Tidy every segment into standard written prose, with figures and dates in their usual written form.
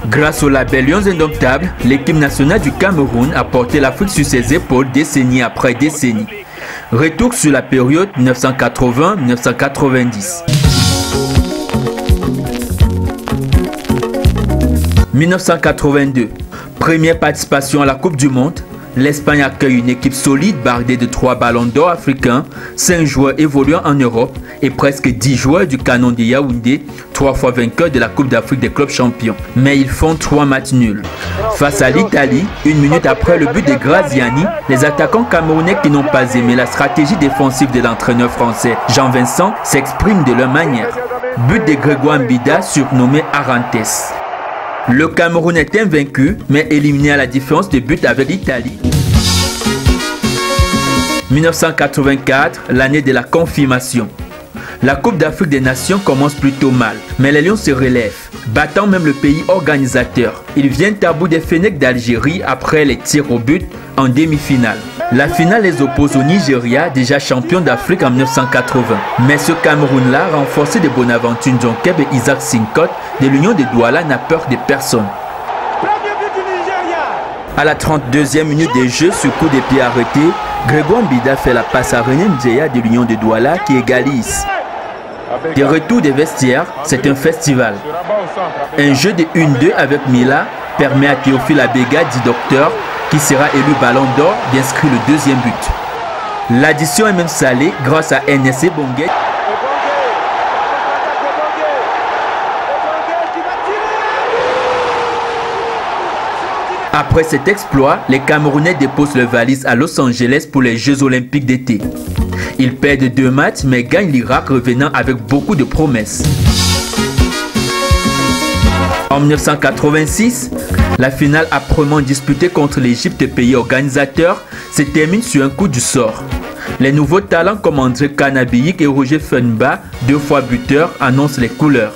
Grâce au label Lions Indomptables, l'équipe nationale du Cameroun a porté l'Afrique sur ses épaules décennie après décennie. Retour sur la période 1980-1990. 1982, première participation à la Coupe du Monde. L'Espagne accueille une équipe solide bardée de 3 ballons d'or africains, 5 joueurs évoluant en Europe et presque 10 joueurs du canon de Yaoundé, 3 fois vainqueurs de la Coupe d'Afrique des clubs champions. Mais ils font 3 matchs nuls. Face à l'Italie, 1 minute après le but de Graziani, les attaquants camerounais qui n'ont pas aimé la stratégie défensive de l'entraîneur français Jean-Vincent s'expriment de leur manière. But de Grégoire Mbida surnommé Arantes. Le Cameroun est invaincu, mais éliminé à la différence de but avec l'Italie. 1984, l'année de la confirmation. La Coupe d'Afrique des Nations commence plutôt mal, mais les Lions se relèvent, battant même le pays organisateur. Ils viennent à bout des Fennecs d'Algérie après les tirs au but en demi-finale. La finale les oppose au Nigeria, déjà champion d'Afrique en 1980. Mais ce Cameroun-là, renforcé de Bonaventure Ndjonkeb et Isaac Sinkot, de l'Union de Douala, n'a peur de personne. À la 32e minute de jeu, sur coup de pied arrêté, Grégoire Mbida fait la passe à René Ndjeya de l'Union de Douala qui égalise. De retour des vestiaires, c'est un festival. Un jeu de 1-2 avec Mila permet à Théophile Abega, dit docteur, qui sera élu ballon d'or, d'inscrire le 2e but. L'addition est même salée grâce à NSC Bonguet. Après cet exploit, les Camerounais déposent leur valise à Los Angeles pour les Jeux Olympiques d'été. Ils perdent 2 matchs mais gagnent l'Irak, revenant avec beaucoup de promesses. En 1986, la finale âprement disputée contre l'Égypte, pays organisateur, se termine sur un coup du sort. Les nouveaux talents comme André Kanabiyik et Roger Fenba, 2 fois buteurs, annoncent les couleurs.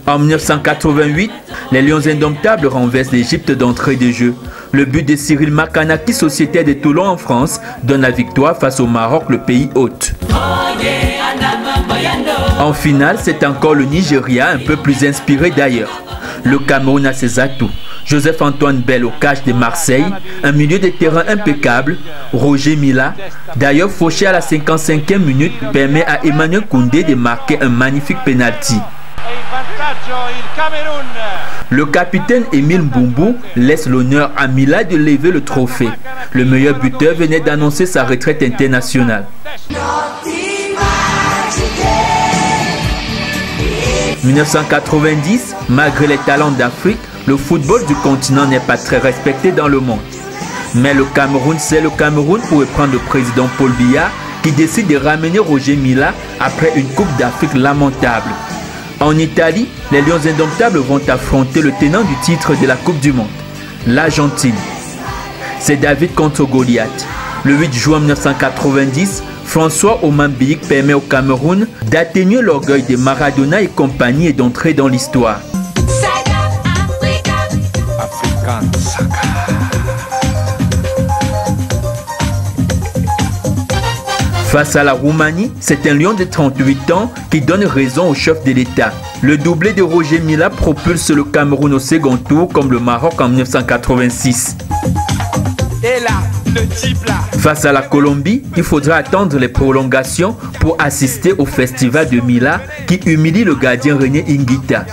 En 1988, les Lions Indomptables renversent l'Égypte d'entrée de jeu. Le but de Cyril Makanaki, sociétaire de Toulon en France, donne la victoire face au Maroc, le pays hôte. En finale, c'est encore le Nigeria, un peu plus inspiré d'ailleurs. Le Cameroun a ses atouts. Joseph-Antoine Bell au cache de Marseille, un milieu de terrain impeccable, Roger Mila. D'ailleurs, fauché à la 55e minute, permet à Emmanuel Koundé de marquer un magnifique penalty. Le capitaine Émile Mbumbu laisse l'honneur à Mila de lever le trophée. Le meilleur buteur venait d'annoncer sa retraite internationale. 1990, malgré les talents d'Afrique, le football du continent n'est pas très respecté dans le monde. Mais le Cameroun, c'est le Cameroun, pour reprendre le président Paul Biya, qui décide de ramener Roger Mila après une Coupe d'Afrique lamentable. En Italie, les Lions Indomptables vont affronter le tenant du titre de la Coupe du Monde, l'Argentine. C'est David contre Goliath. Le 8 juin 1990, François Omambiyik permet au Cameroun d'atténuer l'orgueil de Maradona et compagnie et d'entrer dans l'histoire. Face à la Roumanie, c'est un lion de 38 ans qui donne raison au chef de l'État. Le doublé de Roger Mila propulse le Cameroun au second tour comme le Maroc en 1986. Et là, le type là. Face à la Colombie, il faudra attendre les prolongations pour assister au festival de Mila qui humilie le gardien René Ingita.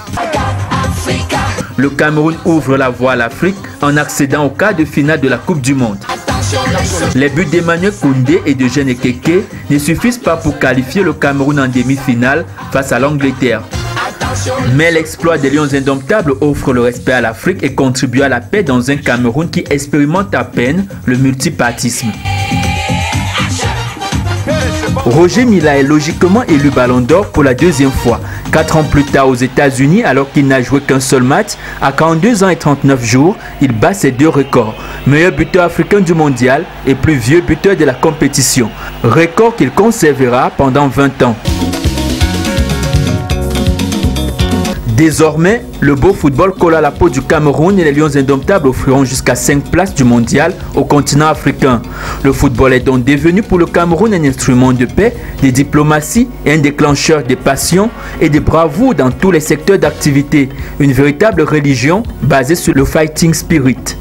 Le Cameroun ouvre la voie à l'Afrique en accédant au quart de finale de la Coupe du Monde. Les buts d'Emmanuel Koundé et de Jean Ekeke ne suffisent pas pour qualifier le Cameroun en demi-finale face à l'Angleterre. Mais l'exploit des Lions Indomptables offre le respect à l'Afrique et contribue à la paix dans un Cameroun qui expérimente à peine le multipartisme. Roger Mila est logiquement élu ballon d'or pour la 2e fois, 4 ans plus tard aux États-Unis, alors qu'il n'a joué qu'un seul match. À 42 ans et 39 jours, il bat ses 2 records. Meilleur buteur africain du mondial et plus vieux buteur de la compétition. Record qu'il conservera pendant 20 ans. Désormais, le beau football colle à la peau du Cameroun et les Lions indomptables offriront jusqu'à 5 places du mondial au continent africain. Le football est donc devenu pour le Cameroun un instrument de paix, de diplomatie et un déclencheur de passion et de bravoure dans tous les secteurs d'activité. Une véritable religion basée sur le fighting spirit.